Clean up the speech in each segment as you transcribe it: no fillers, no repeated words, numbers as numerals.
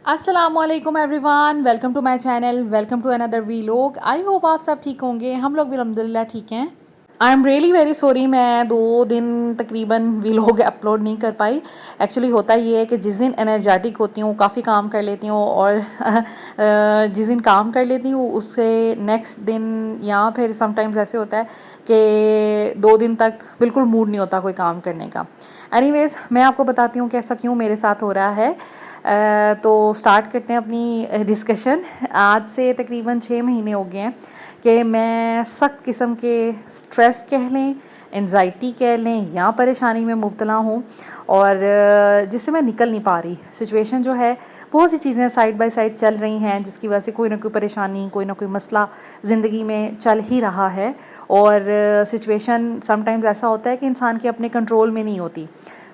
अस्सलामुअलैकुम everyone, welcome to my channel, welcome to another vlog. I hope आप सब ठीक होंगे। हम लोग भी अल्हम्दुलिल्लाह ठीक हैं। I am really very sorry, मैं 2 दिन तकरीबन वीलॉग अपलोड नहीं कर पाई। एक्चुअली होता ये है कि जिस दिन एनर्जेटिक होती हूँ, काफ़ी काम कर लेती हूँ और जिस दिन काम कर लेती हूँ उससे नेक्स्ट दिन या फिर समटाइम्स ऐसे होता है कि 2 दिन तक बिल्कुल मूड नहीं होता कोई काम करने का। एनीवेज, मैं आपको बताती हूँ कैसा क्यों मेरे साथ हो रहा है। तो स्टार्ट करते हैं अपनी डिस्कशन। आज से तकरीबन 6 महीने हो गए हैं कि मैं सख्त किस्म के स्ट्रेस कह लें, एंजाइटी कह लें या परेशानी में मुब्तला हूँ और जिससे मैं निकल नहीं पा रही। सिचुएशन जो है, बहुत सी चीज़ें साइड बाय साइड चल रही हैं जिसकी वजह से कोई ना कोई परेशानी, कोई ना कोई मसला ज़िंदगी में चल ही रहा है। और सिचुएशन समटाइम्स ऐसा होता है कि इंसान के अपने कंट्रोल में नहीं होती।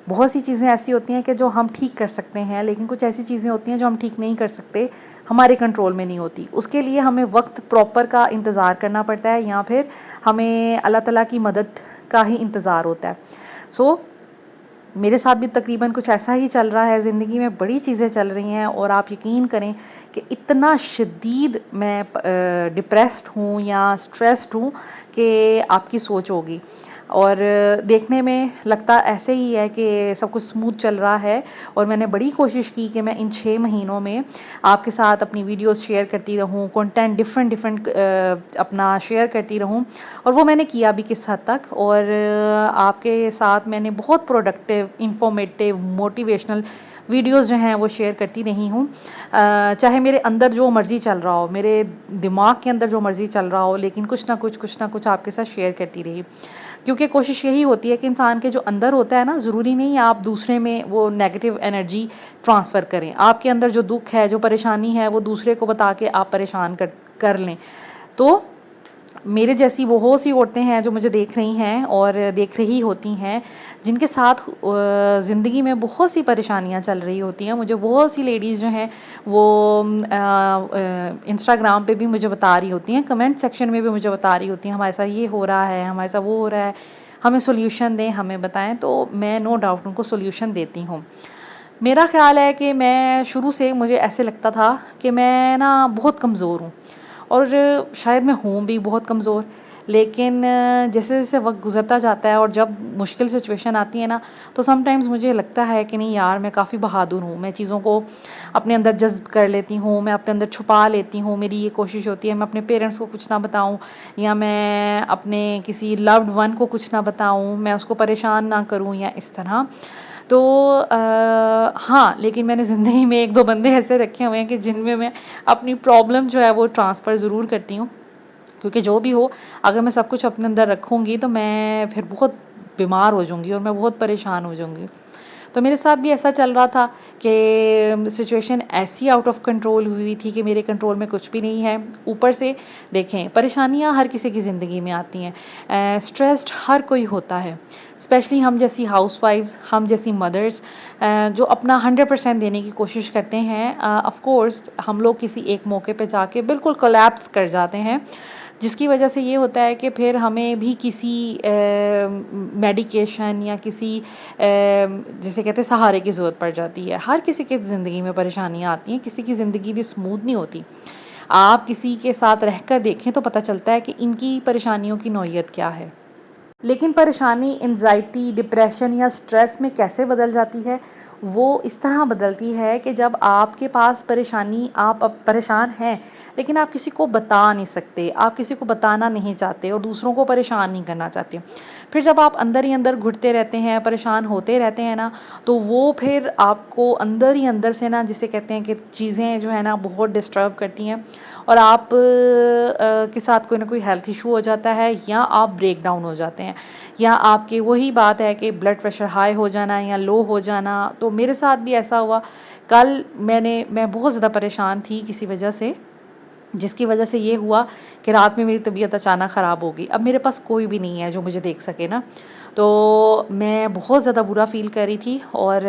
बहुत सी चीज़ें ऐसी होती हैं कि जो हम ठीक कर सकते हैं, लेकिन कुछ ऐसी चीज़ें होती हैं जो हम ठीक नहीं कर सकते, हमारे कंट्रोल में नहीं होती। उसके लिए हमें वक्त प्रॉपर का इंतज़ार करना पड़ता है या फिर हमें अल्लाह ताला की मदद का ही इंतज़ार होता है। सो मेरे साथ भी तकरीबन कुछ ऐसा ही चल रहा है। ज़िंदगी में बड़ी चीज़ें चल रही हैं और आप यकीन करें कि इतना शदीद मैं डिप्रेस्ड हूँ या स्ट्रेस्ड हूँ कि आपकी सोच होगी। और देखने में लगता ऐसे ही है कि सब कुछ स्मूथ चल रहा है और मैंने बड़ी कोशिश की कि मैं इन 6 महीनों में आपके साथ अपनी वीडियोस शेयर करती रहूं, कंटेंट डिफरेंट डिफरेंट अपना शेयर करती रहूं, और वो मैंने किया भी किस हद तक। और आपके साथ मैंने बहुत प्रोडक्टिव, इंफॉर्मेटिव, मोटिवेशनल वीडियोस जो हैं वो शेयर करती रही हूँ। चाहे मेरे अंदर जो मर्ज़ी चल रहा हो, मेरे दिमाग के अंदर जो मर्ज़ी चल रहा हो, लेकिन कुछ ना कुछ आपके साथ शेयर करती रही। क्योंकि कोशिश यही होती है कि इंसान के जो अंदर होता है ना, ज़रूरी नहीं आप दूसरे में वो नेगेटिव एनर्जी ट्रांसफ़र करें। आपके अंदर जो दुख है, जो परेशानी है, वो दूसरे को बता के आप परेशान कर लें। तो मेरे जैसी बहुत सी औरतें हैं जो मुझे देख रही हैं और देख रही होती हैं, जिनके साथ ज़िंदगी में बहुत सी परेशानियां चल रही होती हैं। मुझे बहुत सी लेडीज़ जो हैं वो इंस्टाग्राम पे भी मुझे बता रही होती हैं, कमेंट सेक्शन में भी मुझे बता रही होती हैं, हमारे साथ ये हो रहा है, हमारे साथ वो हो रहा है, हमें सोल्यूशन दें, हमें बताएं। तो मैं नो डाउट उनको सोल्यूशन देती हूँ। मेरा ख़्याल है कि मैं शुरू से, मुझे ऐसे लगता था कि मैं ना बहुत कमज़ोर हूँ और शायद मैं हूँ भी बहुत कमज़ोर। लेकिन जैसे जैसे वक्त गुज़रता जाता है और जब मुश्किल सिचुएशन आती है ना, तो समटाइम्स मुझे लगता है कि नहीं यार, मैं काफ़ी बहादुर हूँ। मैं चीज़ों को अपने अंदर जज़्ब कर लेती हूँ, मैं अपने अंदर छुपा लेती हूँ। मेरी ये कोशिश होती है मैं अपने पेरेंट्स को कुछ ना बताऊँ या मैं अपने किसी लव्ड वन को कुछ ना बताऊँ, मैं उसको परेशान ना करूँ या इस तरह। तो हाँ, लेकिन मैंने ज़िंदगी में 1-2 बंदे ऐसे रखे हुए हैं कि जिनमें मैं अपनी प्रॉब्लम जो है वो ट्रांसफ़र ज़रूर करती हूँ। क्योंकि जो भी हो, अगर मैं सब कुछ अपने अंदर रखूँगी तो मैं फिर बहुत बीमार हो जाऊँगी और मैं बहुत परेशान हो जाऊँगी। तो मेरे साथ भी ऐसा चल रहा था कि सिचुएशन ऐसी आउट ऑफ कंट्रोल हुई थी कि मेरे कंट्रोल में कुछ भी नहीं है। ऊपर से देखें, परेशानियाँ हर किसी की ज़िंदगी में आती हैं, स्ट्रेस्ड हर कोई होता है, स्पेशली हम जैसी हाउसवाइफ्स, हम जैसी मदर्स जो अपना 100% देने की कोशिश करते हैं। ऑफ कोर्स हम लोग किसी एक मौके पे जाके बिल्कुल कोलैप्स कर जाते हैं, जिसकी वजह से ये होता है कि फिर हमें भी किसी मेडिकेशन या किसी जिसे कहते हैं सहारे की ज़रूरत पड़ जाती है। हर किसी की ज़िंदगी में परेशानियाँ आती हैं, किसी की ज़िंदगी भी स्मूथ नहीं होती। आप किसी के साथ रहकर देखें तो पता चलता है कि इनकी परेशानियों की नौइयत क्या है। लेकिन परेशानी एंजाइटी, डिप्रेशन या स्ट्रेस में कैसे बदल जाती है? वो इस तरह बदलती है कि जब आपके पास परेशानी, आप अब परेशान हैं, लेकिन आप किसी को बता नहीं सकते, आप किसी को बताना नहीं चाहते और दूसरों को परेशान नहीं करना चाहते। फिर जब आप अंदर ही अंदर घुटते रहते हैं, परेशान होते रहते हैं ना, तो वो फिर आपको अंदर ही अंदर से ना, जिसे कहते हैं कि चीज़ें जो है ना बहुत डिस्टर्ब करती हैं और आप के साथ कोई ना कोई हेल्थ इशू हो जाता है या आप ब्रेक डाउन हो जाते हैं, या आपके वही बात है कि ब्लड प्रेशर हाई हो जाना या लो हो जाना। तो मेरे साथ भी ऐसा हुआ। कल मैं बहुत ज़्यादा परेशान थी किसी वजह से, जिसकी वजह से ये हुआ कि रात में मेरी तबीयत अचानक ख़राब हो गई। अब मेरे पास कोई भी नहीं है जो मुझे देख सके ना, तो मैं बहुत ज़्यादा बुरा फ़ील कर रही थी और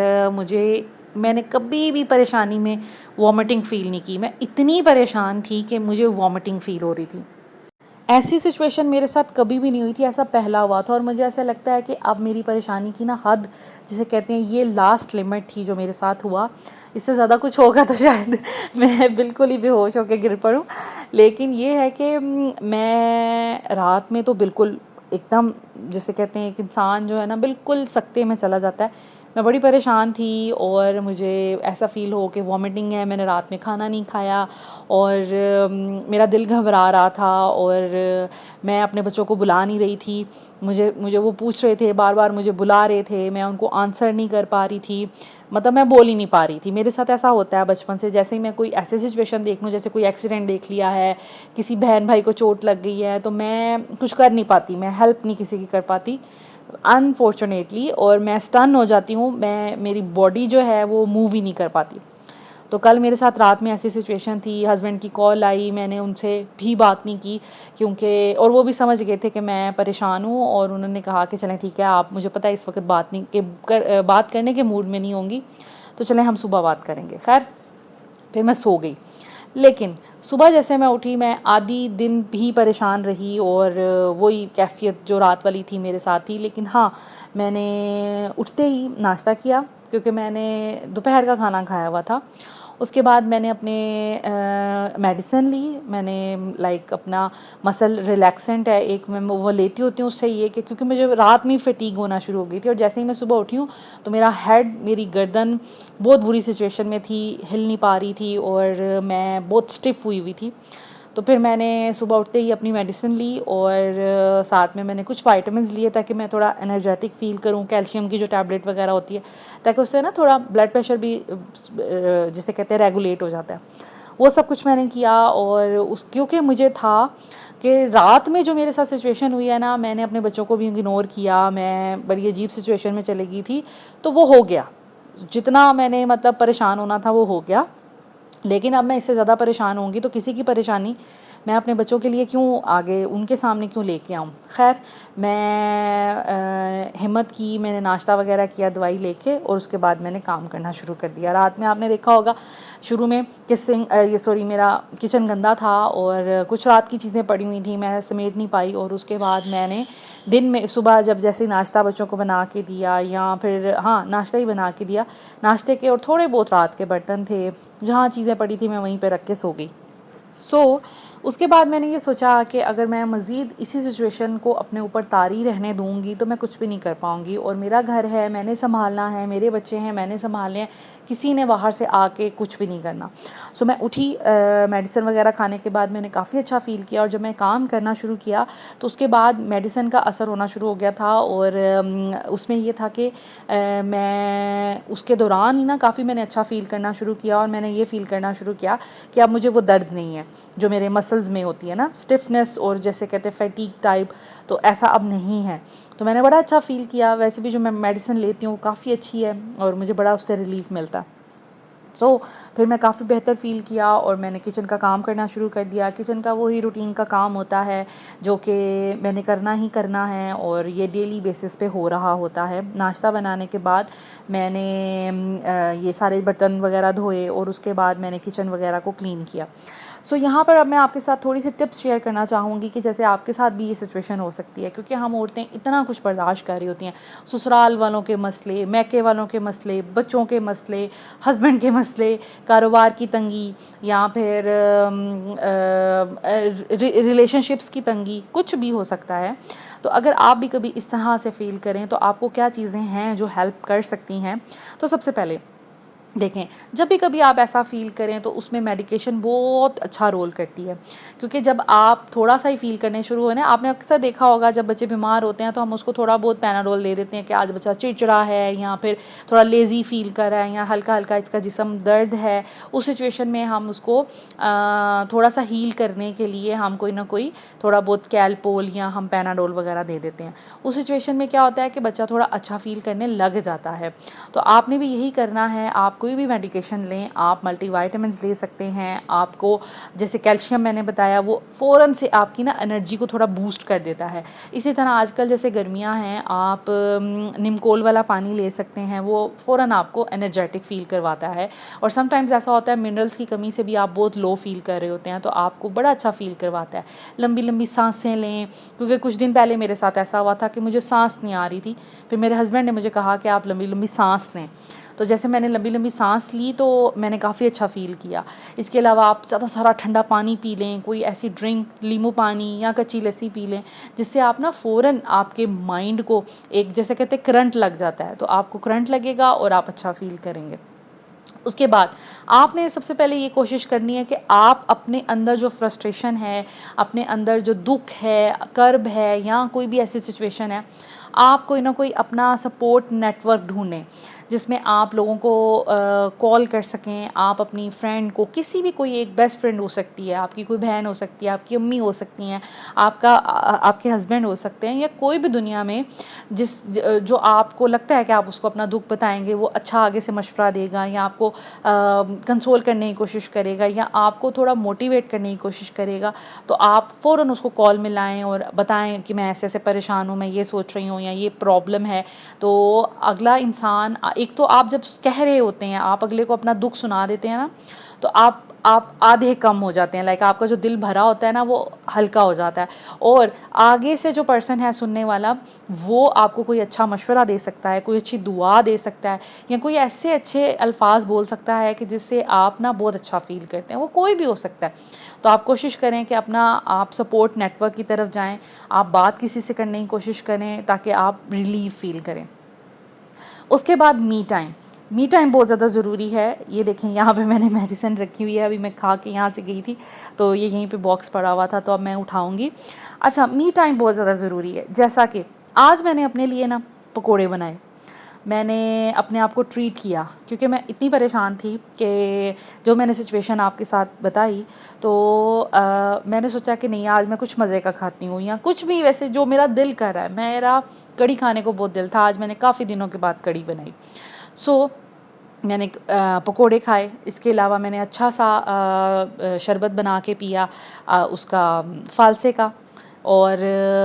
मैंने कभी भी परेशानी में वॉमिटिंग फ़ील नहीं की। मैं इतनी परेशान थी कि मुझे वॉमिटिंग फ़ील हो रही थी। ऐसी सिचुएशन मेरे साथ कभी भी नहीं हुई थी, ऐसा पहला हुआ था और मुझे ऐसा लगता है कि अब मेरी परेशानी की ना हद, जिसे कहते हैं, ये लास्ट लिमिट थी जो मेरे साथ हुआ। इससे ज़्यादा कुछ होगा तो शायद मैं बिल्कुल ही बेहोश होकर गिर पड़ूँ। लेकिन ये है कि मैं रात में तो बिल्कुल एकदम, जिसे कहते हैं एक इंसान जो है ना बिल्कुल सकते में चला जाता है। मैं बड़ी परेशान थी और मुझे ऐसा फ़ील हो कि वॉमिटिंग है, मैंने रात में खाना नहीं खाया और मेरा दिल घबरा रहा था और मैं अपने बच्चों को बुला नहीं रही थी। मुझे मुझे वो पूछ रहे थे, बार-बार मुझे बुला रहे थे, मैं उनको आंसर नहीं कर पा रही थी। मतलब मैं बोल ही नहीं पा रही थी। मेरे साथ ऐसा होता है बचपन से, जैसे ही मैं कोई ऐसी सिचुएशन देख लूँ, जैसे कोई एक्सीडेंट देख लिया है, किसी बहन-भाई को चोट लग गई है, तो मैं कुछ कर नहीं पाती, मैं हेल्प नहीं किसी की कर पाती अनफॉर्चुनेटली, और मैं स्टन हो जाती हूँ। मेरी बॉडी जो है वो मूव ही नहीं कर पाती। तो कल मेरे साथ रात में ऐसी सिचुएशन थी, हस्बैंड की कॉल आई, मैंने उनसे भी बात नहीं की क्योंकि, और वो भी समझ गए थे कि मैं परेशान हूँ, और उन्होंने कहा कि चलें ठीक है, आप, मुझे पता है इस वक्त बात करने के मूड में नहीं होंगी, तो चलें हम सुबह बात करेंगे। खैर फिर मैं सो गई। लेकिन सुबह जैसे मैं उठी, मैं आधी दिन भी परेशान रही और वही कैफ़ियत जो रात वाली थी मेरे साथ थी। लेकिन हाँ, मैंने उठते ही नाश्ता किया क्योंकि मैंने दोपहर का खाना खाया हुआ था। उसके बाद मैंने अपने मेडिसिन ली, मैंने लाइक अपना मसल रिलैक्सेंट है एक, मैं वो लेती होती हूँ। उससे ये कि क्योंकि मुझे रात में फटीग होना शुरू हो गई थी और जैसे ही मैं सुबह उठी हूँ तो मेरा हेड, मेरी गर्दन बहुत बुरी सिचुएशन में थी, हिल नहीं पा रही थी और मैं बहुत स्टिफ़ हुई हुई थी। तो फिर मैंने सुबह उठते ही अपनी मेडिसिन ली और साथ में मैंने कुछ विटामिन्स लिए ताकि मैं थोड़ा एनर्जेटिक फ़ील करूं, कैल्शियम की जो टैबलेट वगैरह होती है, ताकि उससे ना थोड़ा ब्लड प्रेशर भी जिसे कहते हैं रेगुलेट हो जाता है। वो सब कुछ मैंने किया और उस, क्योंकि मुझे था कि रात में जो मेरे साथ सिचुएशन हुई है ना, मैंने अपने बच्चों को भी इग्नोर किया, मैं बड़ी अजीब सिचुएशन में चली गई थी, तो वो हो गया। जितना मैंने मतलब परेशान होना था वो हो गया। लेकिन अब मैं इससे ज़्यादा परेशान होंगी तो किसी की परेशानी मैं अपने बच्चों के लिए क्यों आगे उनके सामने क्यों लेके आऊँ। खैर मैं हिम्मत की, मैंने नाश्ता वगैरह किया दवाई लेके और उसके बाद मैंने काम करना शुरू कर दिया। रात में आपने देखा होगा शुरू में कि मेरा किचन गंदा था और कुछ रात की चीज़ें पड़ी हुई थी, मैं समेट नहीं पाई, और उसके बाद मैंने दिन में सुबह जब जैसे नाश्ता बच्चों को बना के दिया, या फिर हाँ नाश्ता ही बना के दिया, नाश्ते के और थोड़े बहुत रात के बर्तन थे, जहाँ चीज़ें पड़ी थी मैं वहीं पे रख के सो गई। उसके बाद मैंने ये सोचा कि अगर मैं मज़ीद इसी सिचुएशन को अपने ऊपर तारी रहने दूँगी तो मैं कुछ भी नहीं कर पाऊँगी, और मेरा घर है, मैंने संभालना है, मेरे बच्चे हैं, मैंने संभालने हैं, किसी ने बाहर से आके कुछ भी नहीं करना। मैं उठी, मेडिसिन वगैरह खाने के बाद मैंने काफ़ी अच्छा फ़ील किया, और जब मैं काम करना शुरू किया तो उसके बाद मेडिसिन का असर होना शुरू हो गया था, और उसमें ये था कि मैं उसके दौरान ही ना काफ़ी मैंने अच्छा फ़ील करना शुरू किया, और मैंने ये फ़ील करना शुरू किया कि अब मुझे वो दर्द नहीं है जो मेरे मसल्स में होती है ना, स्टिफनेस और जैसे कहते हैं फैटीग टाइप, तो ऐसा अब नहीं है। तो मैंने बड़ा अच्छा फ़ील किया। वैसे भी जो मैं मेडिसिन लेती हूँ काफ़ी अच्छी है और मुझे बड़ा उससे रिलीफ़ मिलता है। फिर मैं काफ़ी बेहतर फ़ील किया और मैंने किचन का काम करना शुरू कर दिया। किचन का वही रूटीन का काम होता है जो कि मैंने करना ही करना है, और ये डेली बेसिस पे हो रहा होता है। नाश्ता बनाने के बाद मैंने ये सारे बर्तन वगैरह धोए और उसके बाद मैंने किचन वगैरह को क्लीन किया। यहाँ पर अब मैं आपके साथ थोड़ी सी टिप्स शेयर करना चाहूँगी कि जैसे आपके साथ भी ये सिचुएशन हो सकती है, क्योंकि हम औरतें इतना कुछ बर्दाश्त कर रही होती हैं। ससुराल वालों के मसले, मैके वालों के मसले, बच्चों के मसले, हस्बैंड के मसले, कारोबार की तंगी, या फिर रिलेशनशिप्स की तंगी, कुछ भी हो सकता है। तो अगर आप भी कभी इस तरह से फ़ील करें तो आपको क्या चीज़ें हैं जो हेल्प कर सकती हैं। तो सबसे पहले देखें, जब भी कभी आप ऐसा फ़ील करें तो उसमें मेडिकेशन बहुत अच्छा रोल करती है, क्योंकि जब आप थोड़ा सा ही फ़ील करने शुरू हो ना, आपने अक्सर देखा होगा जब बच्चे बीमार होते हैं तो हम उसको थोड़ा बहुत पैनाडोल दे देते हैं कि आज बच्चा चिड़चिड़ा है, या फिर थोड़ा लेज़ी फ़ील कर रहा है, या हल्का हल्का इसका जिस्म दर्द है। उस सिचुएशन में हम उसको थोड़ा सा हील करने के लिए हम कोई ना कोई थोड़ा बहुत कैलपोल या हम पैनाडोल वगैरह दे देते हैं। उस सिचुएशन में क्या होता है कि बच्चा थोड़ा अच्छा फ़ील करने लग जाता है। तो आपने भी यही करना है। आप कोई भी मेडिकेशन लें, आप मल्टीविटामिन्स ले सकते हैं। आपको जैसे कैल्शियम मैंने बताया, वो फ़ौरन से आपकी ना एनर्जी को थोड़ा बूस्ट कर देता है। इसी तरह आजकल जैसे गर्मियां हैं, आप निमकोल वाला पानी ले सकते हैं, वो फ़ौरन आपको एनर्जेटिक फ़ील करवाता है। और समटाइम्स ऐसा होता है मिनरल्स की कमी से भी आप बहुत लो फ़ील कर रहे होते हैं, तो आपको बड़ा अच्छा फ़ील करवाता है। लंबी लंबी सांसें लें, क्योंकि कुछ दिन पहले मेरे साथ ऐसा हुआ था कि मुझे सांस नहीं आ रही थी। फिर मेरे हस्बैंड ने मुझे कहा कि आप लंबी लंबी सांस लें, तो जैसे मैंने लंबी लंबी सांस ली तो मैंने काफ़ी अच्छा फ़ील किया। इसके अलावा आप ज़्यादा सारा ठंडा पानी पी लें, कोई ऐसी ड्रिंक, नींबू पानी या कच्ची लस्सी पी लें, जिससे आप ना फ़ौरन आपके माइंड को एक जैसे कहते हैं करंट लग जाता है, तो आपको करंट लगेगा और आप अच्छा फ़ील करेंगे। उसके बाद आपने सबसे पहले ये कोशिश करनी है कि आप अपने अंदर जो फ्रस्ट्रेशन है, अपने अंदर जो दुख है, कर्ब है या कोई भी ऐसी सिचुएशन है, आप कोई ना कोई अपना सपोर्ट नेटवर्क ढूंढें जिसमें आप लोगों को कॉल कर सकें। आप अपनी फ्रेंड को, किसी भी, कोई एक बेस्ट फ्रेंड हो सकती है, आपकी कोई बहन हो सकती है, आपकी अम्मी हो सकती हैं, आपके हस्बैंड हो सकते हैं, या कोई भी दुनिया में जो आपको लगता है कि आप उसको अपना दुख बताएंगे, वो अच्छा आगे से मशवरा देगा या आपको कंसोल करने की कोशिश करेगा या आपको थोड़ा मोटिवेट करने की कोशिश करेगा, तो आप फ़ौरन उसको कॉल मिलाएं और बताएं कि मैं ऐसे ऐसे परेशान हूँ, मैं ये सोच रही हूँ या ये प्रॉब्लम है। तो अगला इंसान, एक तो आप जब कह रहे होते हैं, आप अगले को अपना दुख सुना देते हैं ना, तो आप आधे कम हो जाते हैं, लाइक आपका जो दिल भरा होता है ना वो हल्का हो जाता है, और आगे से जो पर्सन है सुनने वाला, वो आपको कोई अच्छा मशवरा दे सकता है, कोई अच्छी दुआ दे सकता है या कोई ऐसे अच्छे अल्फाज बोल सकता है कि जिससे आप ना बहुत अच्छा फ़ील करते हैं, वो कोई भी हो सकता है। तो आप कोशिश करें कि अपना आप सपोर्ट नेटवर्क की तरफ जाएं, आप बात किसी से करने की कोशिश करें ताकि आप रिलीफ फ़ील करें। उसके बाद मी टाइम बहुत ज़्यादा ज़रूरी है। ये देखें यहाँ पे मैंने मेडिसिन रखी हुई है, अभी मैं खा के यहाँ से गई थी तो ये यहीं पे बॉक्स पड़ा हुआ था, तो अब मैं उठाऊँगी। अच्छा, मी टाइम बहुत ज़्यादा ज़रूरी है। जैसा कि आज मैंने अपने लिए ना पकोड़े बनाए, मैंने अपने आप को ट्रीट किया, क्योंकि मैं इतनी परेशान थी कि जो मैंने सिचुएशन आपके साथ बताई, तो मैंने सोचा कि नहीं, आज मैं कुछ मज़े का खाती हूँ या कुछ भी, वैसे जो मेरा दिल कर रहा है। मेरा कढ़ी खाने को बहुत दिल था, आज मैंने काफ़ी दिनों के बाद कढ़ी बनाई। सो मैंने पकोड़े खाए। इसके अलावा मैंने अच्छा सा शरबत बना के पिया, उसका फ़ालसे का, और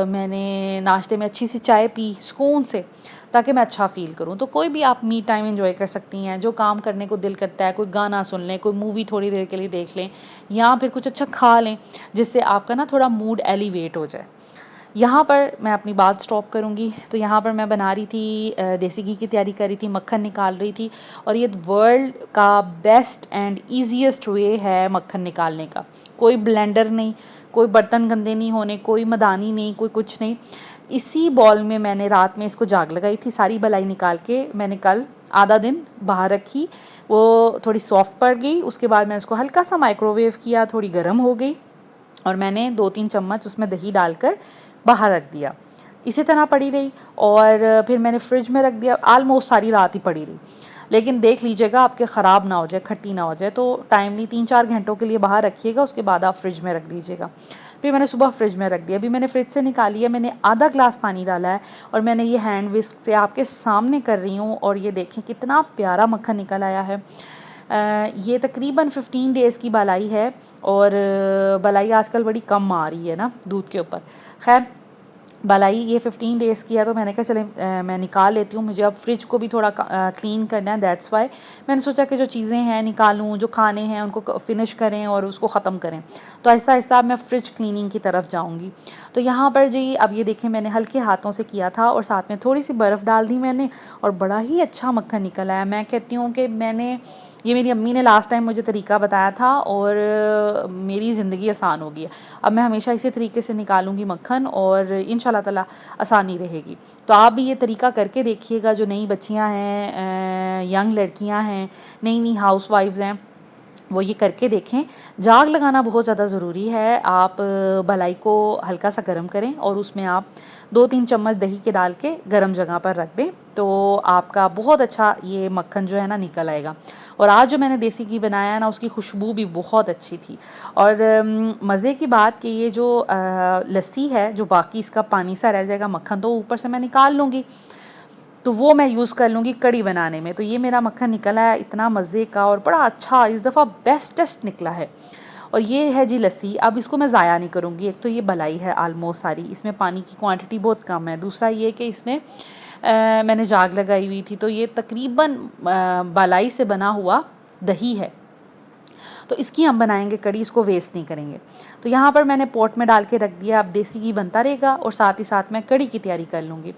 मैंने नाश्ते में अच्छी सी चाय पी सुकून से, ताकि मैं अच्छा फ़ील करूँ। तो कोई भी आप मी टाइम एंजॉय कर सकती हैं, जो काम करने को दिल करता है, कोई गाना सुन लें, कोई मूवी थोड़ी देर के लिए देख लें, या फिर कुछ अच्छा खा लें जिससे आपका ना थोड़ा मूड एलिवेट हो जाए। यहाँ पर मैं अपनी बात स्टॉप करूँगी। तो यहाँ पर मैं बना रही थी देसी घी की तैयारी कर रही थी, मक्खन निकाल रही थी, और ये वर्ल्ड का बेस्ट एंड ईजीएस्ट वे है मक्खन निकालने का। कोई ब्लेंडर नहीं, कोई बर्तन गंदे नहीं होने, कोई मदानी नहीं, कोई कुछ नहीं। इसी बॉल में मैंने रात में इसको जाग लगाई थी, सारी बलाई निकाल के मैंने कल आधा दिन बाहर रखी, वो थोड़ी सॉफ्ट पड़ गई। उसके बाद मैंने उसको हल्का सा माइक्रोवेव किया, थोड़ी गर्म हो गई, और मैंने 2-3 चम्मच उसमें दही डालकर बाहर रख दिया। इसी तरह पड़ी रही, और फिर मैंने फ्रिज में रख दिया। आलमोस्ट सारी रात ही पड़ी रही, लेकिन देख लीजिएगा आपके ख़राब ना हो जाए, खट्टी ना हो जाए, तो टाइमली 3-4 घंटों के लिए बाहर रखिएगा, उसके बाद आप फ्रिज में रख दीजिएगा। फिर मैंने सुबह फ्रिज में रख दिया। अभी मैंने फ्रिज से निकाली है, मैंने आधा ग्लास पानी डाला है, और मैंने ये हैंड विस्क से आपके सामने कर रही हूँ, और ये देखें कितना प्यारा मक्खन निकल आया है। ये तकरीबन 15 डेज़ की बलाई है, और बलाई आजकल बड़ी कम आ रही है ना दूध के ऊपर। खैर, बलाई ये 15 डेज़ की है, तो मैंने कहा चले मैं निकाल लेती हूँ, मुझे अब फ्रिज को भी थोड़ा क्लीन करना है, दैट्स वाई मैंने सोचा कि जो चीज़ें हैं निकालूँ, जो खाने हैं उनको फिनिश करें और उसको ख़त्म करें। तो ऐसा ऐसा अब मैं फ्रिज क्लीनिंग की तरफ जाऊँगी। तो यहाँ पर जी अब ये देखें, मैंने हल्के हाथों से किया था, और साथ में थोड़ी सी बर्फ़ डाल दी मैंने, और बड़ा ही अच्छा मक्खन निकल आया। मैं कहती हूँ कि ये मेरी अम्मी ने लास्ट टाइम मुझे तरीका बताया था, और मेरी ज़िंदगी आसान हो गई है। अब मैं हमेशा इसी तरीके से निकालूंगी मक्खन, और इंशाल्लाह ताला आसानी रहेगी। तो आप भी ये तरीका करके देखिएगा। जो नई बच्चियां हैं, यंग लड़कियां हैं, नई नई हाउस वाइफ्स हैं, वो ये करके देखें। जाग लगाना बहुत ज़्यादा ज़रूरी है। आप भलाई को हल्का सा गर्म करें, और उसमें आप 2-3 चम्मच दही के डाल के गर्म जगह पर रख दें, तो आपका बहुत अच्छा ये मक्खन जो है ना निकल आएगा। और आज जो मैंने देसी घी बनाया है ना, उसकी खुशबू भी बहुत अच्छी थी। और मज़े की बात कि ये जो लस्सी है, जो बाकी इसका पानी सा रह जाएगा, मक्खन तो ऊपर से मैं निकाल लूँगी, तो वो मैं यूज़ कर लूँगी कड़ी बनाने में। तो ये मेरा मक्खन निकला है इतना मज़े का, और बड़ा अच्छा, इस दफ़ा बेस्टेस्ट निकला है। और ये है जी लस्सी। अब इसको मैं ज़ाया नहीं करूँगी। एक तो ये बलाई है आलमोस्ट सारी, इसमें पानी की क्वांटिटी बहुत कम है। दूसरा ये कि इसमें मैंने जाग लगाई हुई थी, तो ये तकरीबन बलाई से बना हुआ दही है। तो इसकी हम बनाएंगे कड़ी, इसको वेस्ट नहीं करेंगे। तो यहाँ पर मैंने पॉट में डाल के रख दिया, अब देसी घी बनता रहेगा और साथ ही साथ मैं कड़ी की तैयारी कर लूँगी।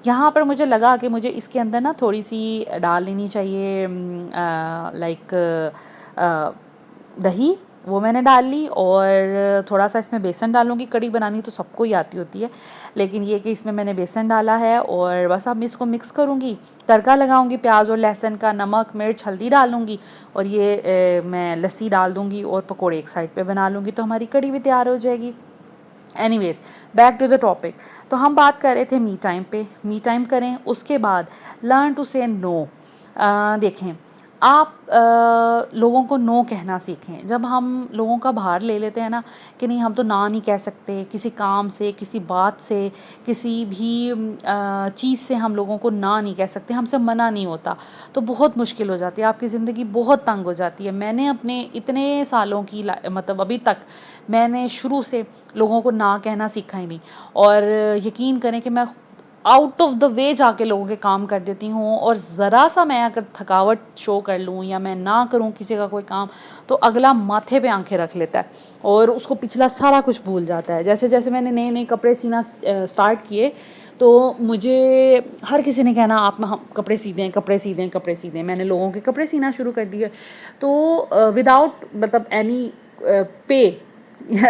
यहाँ पर मुझे लगा कि मुझे इसके अंदर ना थोड़ी सी डाल लेनी चाहिए लाइक दही, वो मैंने डाल ली, और थोड़ा सा इसमें बेसन डालूँगी। कड़ी बनानी तो सबको ही आती होती है, लेकिन ये कि इसमें मैंने बेसन डाला है और बस अब मैं इसको मिक्स करूँगी। तड़का लगाऊँगी प्याज और लहसुन का, नमक मिर्च हल्दी डालूँगी, और ये मैं लस्सी डाल दूँगी और पकौड़े एक साइड पे बना लूँगी, तो हमारी कड़ी भी तैयार हो जाएगी। Anyways, back to the topic. तो हम बात कर रहे थे मी टाइम पे। मी टाइम करें, उसके बाद लर्न टू से नो। देखें, आप लोगों को नो कहना सीखें। जब हम लोगों का भार ले लेते हैं ना कि नहीं हम तो ना नहीं कह सकते, किसी काम से, किसी बात से, किसी भी चीज़ से हम लोगों को ना नहीं कह सकते, हमसे मना नहीं होता, तो बहुत मुश्किल हो जाती है, आपकी ज़िंदगी बहुत तंग हो जाती है। मैंने अपने इतने सालों की मतलब अभी तक मैंने शुरू से लोगों को ना कहना सीखा ही नहीं, और यकीन करें कि मैं आउट ऑफ द वे जाके लोगों के काम कर देती हूँ, और ज़रा सा मैं अगर थकावट शो कर लूँ या मैं ना करूँ किसी का कोई काम, तो अगला माथे पे आंखें रख लेता है और उसको पिछला सारा कुछ भूल जाता है। जैसे जैसे मैंने नए नए कपड़े सीना स्टार्ट किए, तो मुझे हर किसी ने कहना आप हम कपड़े सी दें, कपड़े सी दें, कपड़े सी दें। मैंने लोगों के कपड़े सीना शुरू कर दिए, तो विदाउट मतलब एनी पे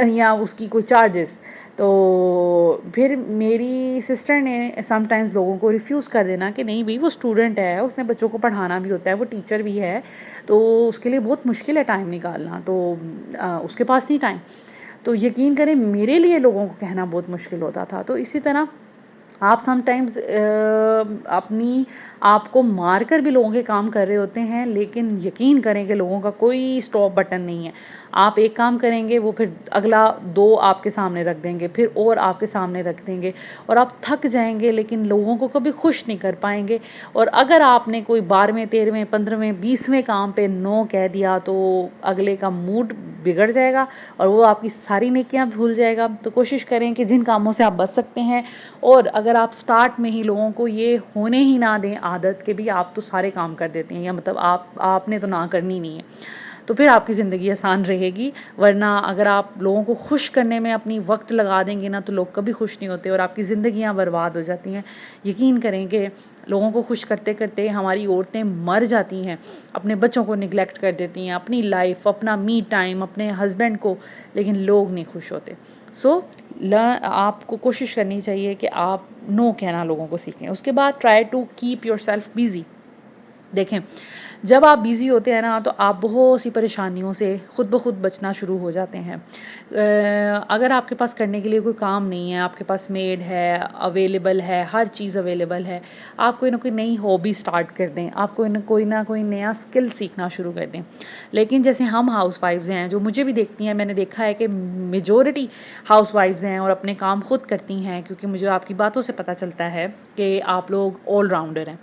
या उसकी कोई चार्जेस। तो फिर मेरी सिस्टर ने समटाइम्स लोगों को रिफ्यूज़ कर देना कि नहीं भाई वो स्टूडेंट है, उसने बच्चों को पढ़ाना भी होता है, वो टीचर भी है, तो उसके लिए बहुत मुश्किल है टाइम निकालना, तो उसके पास नहीं टाइम। तो यकीन करें मेरे लिए लोगों को कहना बहुत मुश्किल होता था। तो इसी तरह आप समटाइम्स अपनी आप को मार कर भी लोगों के काम कर रहे होते हैं, लेकिन यकीन करें कि लोगों का कोई स्टॉप बटन नहीं है। आप एक काम करेंगे, वो फिर अगला 2 आपके सामने रख देंगे, फिर और आपके सामने रख देंगे, और आप थक जाएंगे, लेकिन लोगों को कभी खुश नहीं कर पाएंगे। और अगर आपने कोई 12वें 13वें 15वें 20वें काम पे नो कह दिया, तो अगले का मूड बिगड़ जाएगा और वो आपकी सारी नेकियां भूल जाएगा। तो कोशिश करें कि जिन कामों से आप बच सकते हैं, और अगर आप स्टार्ट में ही लोगों को ये होने ही ना दें आदत के भी आप तो सारे काम कर देते हैं, या मतलब आपने तो ना करनी नहीं है, तो फिर आपकी ज़िंदगी आसान रहेगी। वरना अगर आप लोगों को खुश करने में अपनी वक्त लगा देंगे ना, तो लोग कभी खुश नहीं होते और आपकी ज़िंदगियां बर्बाद हो जाती हैं। यकीन करें कि लोगों को खुश करते करते हमारी औरतें मर जाती हैं, अपने बच्चों को निगलेक्ट कर देती हैं, अपनी लाइफ, अपना मी टाइम, अपने हस्बैंड को, लेकिन लोग नहीं खुश होते। सो आपको कोशिश करनी चाहिए कि आप नो कहना लोगों को सीखें। उसके बाद try to keep yourself busy. देखें, जब आप बिज़ी होते हैं ना, तो आप बहुत सी परेशानियों से ख़ुद ब खुद बचना शुरू हो जाते हैं। अगर आपके पास करने के लिए कोई काम नहीं है, आपके पास मेड है, अवेलेबल है, हर चीज़ अवेलेबल है, आप कोई ना कोई नई हॉबी स्टार्ट कर दें, आप कोई ना कोई नया स्किल सीखना शुरू कर दें। लेकिन जैसे हम हाउसवाइफ्स हैं, जो मुझे भी देखती हैं, मैंने देखा है कि मेजॉरिटी हाउसवाइफ्स हैं और अपने काम खुद करती हैं, क्योंकि मुझे आपकी बातों से पता चलता है कि आप लोग ऑलराउंडर हैं।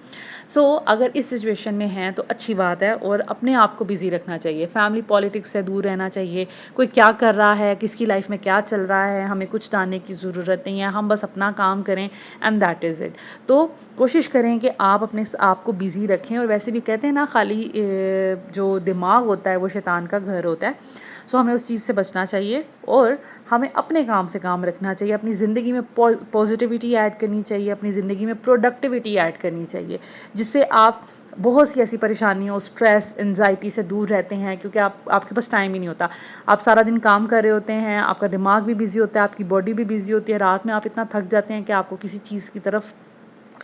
सो अगर इस सिचुएशन में हैं तो अच्छी बात है, और अपने आप को बिज़ी रखना चाहिए, फैमिली पॉलिटिक्स से दूर रहना चाहिए। कोई क्या कर रहा है, किसकी लाइफ में क्या चल रहा है, हमें कुछ जानने की ज़रूरत नहीं है, हम बस अपना काम करें एंड दैट इज़ इट। तो कोशिश करें कि आप अपने आप को बिज़ी रखें। और वैसे भी कहते हैं ना, खाली जो दिमाग होता है वो शैतान का घर होता है। सो हमें उस चीज़ से बचना चाहिए, और हमें अपने काम से काम रखना चाहिए, अपनी ज़िंदगी में पॉजिटिविटी ऐड करनी चाहिए, अपनी ज़िंदगी में प्रोडक्टिविटी ऐड करनी चाहिए, जिससे आप बहुत सी ऐसी परेशानियों, स्ट्रेस, एंजाइटी से दूर रहते हैं, क्योंकि आपके पास टाइम ही नहीं होता। आप सारा दिन काम कर रहे होते हैं, आपका दिमाग भी बिज़ी होता है, आपकी बॉडी भी बिज़ी होती है, रात में आप इतना थक जाते हैं कि आपको किसी चीज़ की तरफ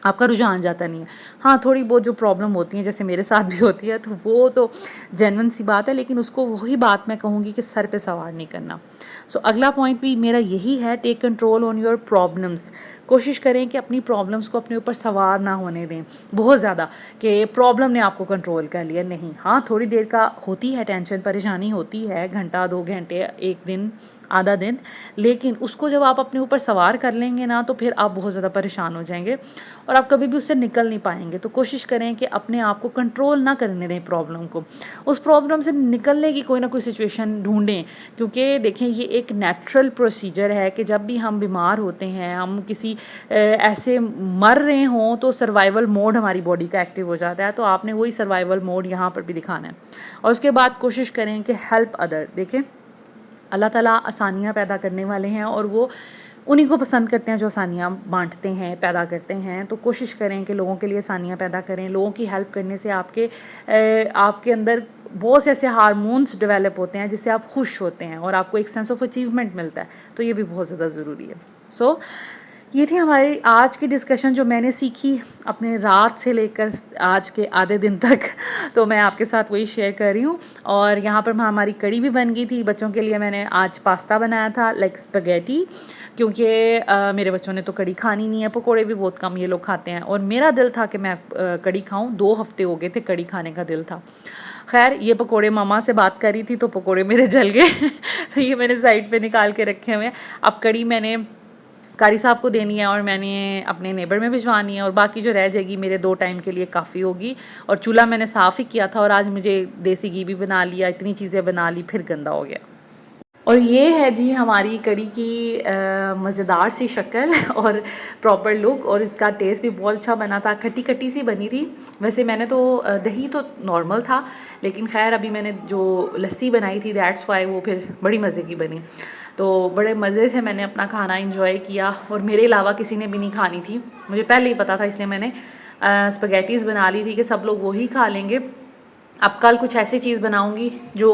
आपका रुझान जाता नहीं है। हाँ, थोड़ी बहुत जो प्रॉब्लम होती है, जैसे मेरे साथ भी होती है, तो वो तो जेन्युइन सी बात है, लेकिन उसको वही बात मैं कहूँगी कि सर पे सवार नहीं करना। सो अगला पॉइंट भी मेरा यही है, take control on your problems. कोशिश करें कि अपनी प्रॉब्लम्स को अपने ऊपर सवार ना होने दें बहुत ज़्यादा, कि प्रॉब्लम ने आपको कंट्रोल कर लिया। नहीं, हाँ थोड़ी देर का होती है टेंशन, परेशानी होती है, घंटा 2 घंटे 1 दिन आधा दिन, लेकिन उसको जब आप अपने ऊपर सवार कर लेंगे ना तो फिर आप बहुत ज़्यादा परेशान हो जाएंगे और आप कभी भी उससे निकल नहीं पाएंगे। तो कोशिश करें कि अपने आप को कंट्रोल ना करने दें प्रॉब्लम को, उस प्रॉब्लम से निकलने की कोई ना कोई सिचुएशन ढूंढें, क्योंकि देखें ये एक नेचुरल प्रोसीजर है कि जब भी हम बीमार होते हैं, हम किसी ऐसे मर रहे हों तो सर्वाइवल मोड हमारी बॉडी का एक्टिव हो जाता है। तो आपने वही सर्वाइवल मोड यहाँ पर भी दिखाना है और उसके बाद कोशिश करें कि हेल्प अदर। देखें अल्लाह ताला आसानियाँ पैदा करने वाले हैं और वो उन्हीं को पसंद करते हैं जो आसानियाँ बांटते हैं, पैदा करते हैं। तो कोशिश करें कि लोगों के लिए आसानियाँ पैदा करें। लोगों की हेल्प करने से आपके अंदर बहुत से ऐसे हार्मोन्स डेवलप होते हैं जिससे आप खुश होते हैं और आपको एक सेंस ऑफ अचीवमेंट मिलता है। तो ये भी बहुत ज़्यादा ज़रूरी है। सो ये थी हमारी आज की डिस्कशन जो मैंने सीखी अपने रात से लेकर आज के आधे दिन तक। तो मैं आपके साथ वही शेयर कर रही हूँ। और यहाँ पर हमारी कड़ी भी बन गई थी। बच्चों के लिए मैंने आज पास्ता बनाया था, लाइक स्पैगेटी, क्योंकि मेरे बच्चों ने तो कड़ी खानी नहीं है। पकोड़े भी बहुत कम ये लोग खाते हैं और मेरा दिल था कि मैं कड़ी खाऊं। 2 हफ्ते हो गए थे, कड़ी खाने का दिल था। खैर ये पकोड़े मामा से बात करी थी तो पकोड़े मेरे जल गए तो ये मैंने साइड पे निकाल के रखे हुए हैं। अब कड़ी मैंने कारी साहब को देनी है और मैंने अपने नेबर में भिजवानी है और बाकी जो रह जाएगी मेरे 2 टाइम के लिए काफ़ी होगी। और चूल्हा मैंने साफ़ ही किया था और आज मुझे देसी घी भी बना लिया, इतनी चीज़ें बना ली, फिर गंदा हो गया। और ये है जी हमारी कड़ी की मज़ेदार सी शक्ल और प्रॉपर लुक, और इसका टेस्ट भी बहुत अच्छा बना था। खट्टी खट्टी सी बनी थी। वैसे मैंने तो दही तो नॉर्मल था, लेकिन खैर अभी मैंने जो लस्सी बनाई थी दैट्स वाई वो फिर बड़ी मज़े की बनी। तो बड़े मज़े से मैंने अपना खाना इंजॉय किया और मेरे अलावा किसी ने भी नहीं खानी थी। मुझे पहले ही पता था, इसलिए मैंने स्पैगेटीज़ बना ली थी कि सब लोग वही खा लेंगे। अब कल कुछ ऐसी चीज़ बनाऊंगी जो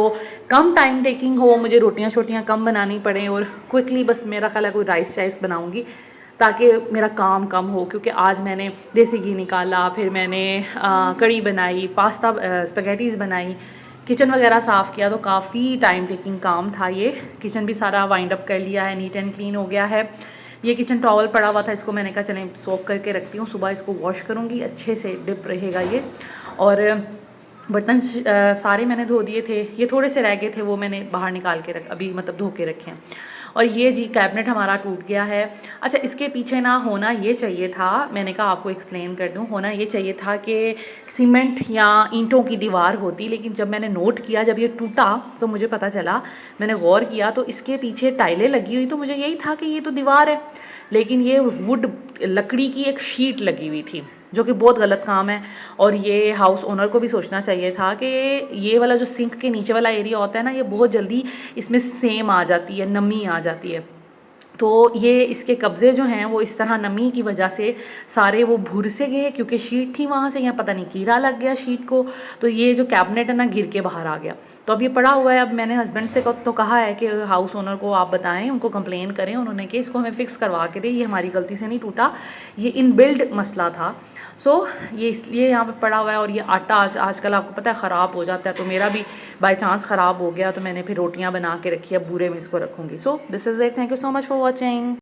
कम टाइम टेकिंग हो, मुझे रोटियां शोटियां कम बनानी पड़े और क्विकली बस मेरा ख्याल है कोई राइस शाइस बनाऊंगी ताकि मेरा काम कम हो। क्योंकि आज मैंने देसी घी निकाला, फिर मैंने कड़ी बनाई, पास्ता स्पैगेटीज़ बनाई, किचन वगैरह साफ़ किया, तो काफ़ी टाइम टेकिंग काम था ये। किचन भी सारा वाइंड अप कर लिया है, नीट एंड क्लीन हो गया है। ये किचन टॉवल पड़ा हुआ था, इसको मैंने कहा चलें सोक करके रखती हूँ, सुबह इसको वॉश करूँगी, अच्छे से डिप रहेगा ये। और बर्तन सारे मैंने धो दिए थे, ये थोड़े से रह गए थे वो मैंने बाहर निकाल के अभी मतलब धो के रखे हैं। और ये जी कैबिनेट हमारा टूट गया है। अच्छा इसके पीछे ना होना ये चाहिए था, मैंने कहा आपको एक्सप्लेन कर दूं, होना ये चाहिए था कि सीमेंट या ईंटों की दीवार होती, लेकिन जब मैंने नोट किया जब ये टूटा तो मुझे पता चला, मैंने गौर किया तो इसके पीछे टाइलें लगी हुई, तो मुझे यही था कि ये तो दीवार है, लेकिन ये वुड लकड़ी की एक शीट लगी हुई थी, जो कि बहुत गलत काम है। और ये हाउस ओनर को भी सोचना चाहिए था कि ये वाला जो सिंक के नीचे वाला एरिया होता है ना, ये बहुत जल्दी इसमें सेम आ जाती है, नमी आ जाती है। तो ये इसके कब्ज़े जो हैं वो इस तरह नमी की वजह से सारे वो भूर से गए, क्योंकि शीट थी वहाँ से, यहाँ पता नहीं कीड़ा लग गया शीट को, तो ये जो कैबिनेट है ना गिर के बाहर आ गया। तो अब ये पड़ा हुआ है। अब मैंने हस्बैंड से तो कहा है कि हाउस ओनर को आप बताएं, उनको कंप्लेन करें। उन्होंने कि इसको हमें फ़िक्स करवा के दे, ये हमारी गलती से नहीं टूटा, ये इनबिल्ड मसला था। सो ये इसलिए यहाँ पर पड़ा हुआ है। और ये आटा आजकल आपको पता है ख़राब हो जाता है, तो मेरा भी बाई चांस ख़राब हो गया, तो मैंने फिर रोटियाँ बना के रखी है, बूरे में इसको रखूँगी। So this is it, thank you so much for watching.